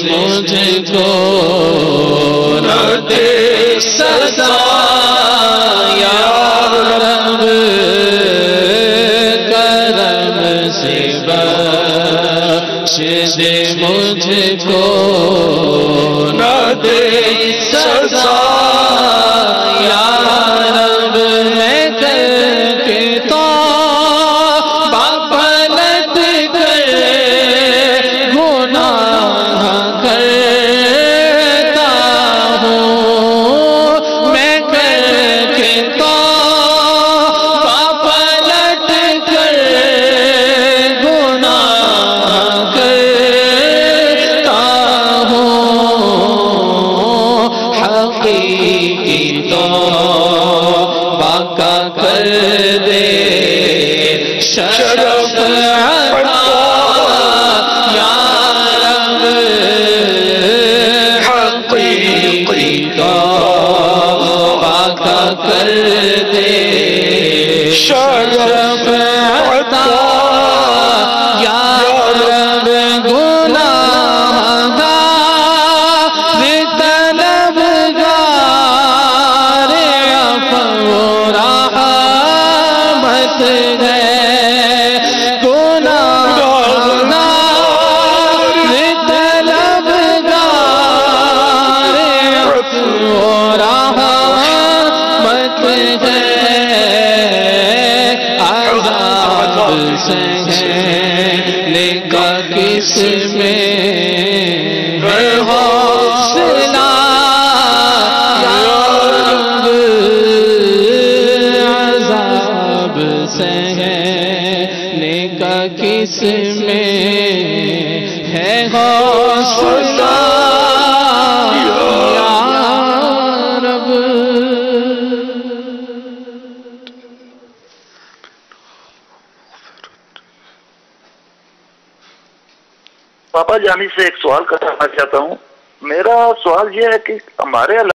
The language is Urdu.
مجھ کو نہ دے سزا یا رب، کرم سے بخش دے مجھ کو نہ دے سزا یا رب، میں کر کے تو پلٹ کر گناہ کرتا ہوں، میں کر کے تو پلٹ کر گناہ کرتا ہوں، حقیقی توبہ کا کر دے شرف عطا یا رب، حقیقی توبہ کا کر دے شرف عطا یا رب، گناہگار طلبگار عفو و رحمت ہے، سہنے کا کس میں ہے حوصلہ یا رب، عذاب سہنے کا کس میں ہے حوصلہ یا رب۔ پاپا جانی سے ایک سوال کرنا چاہتا ہوں۔ میرا سوال یہ ہے کہ ہمارے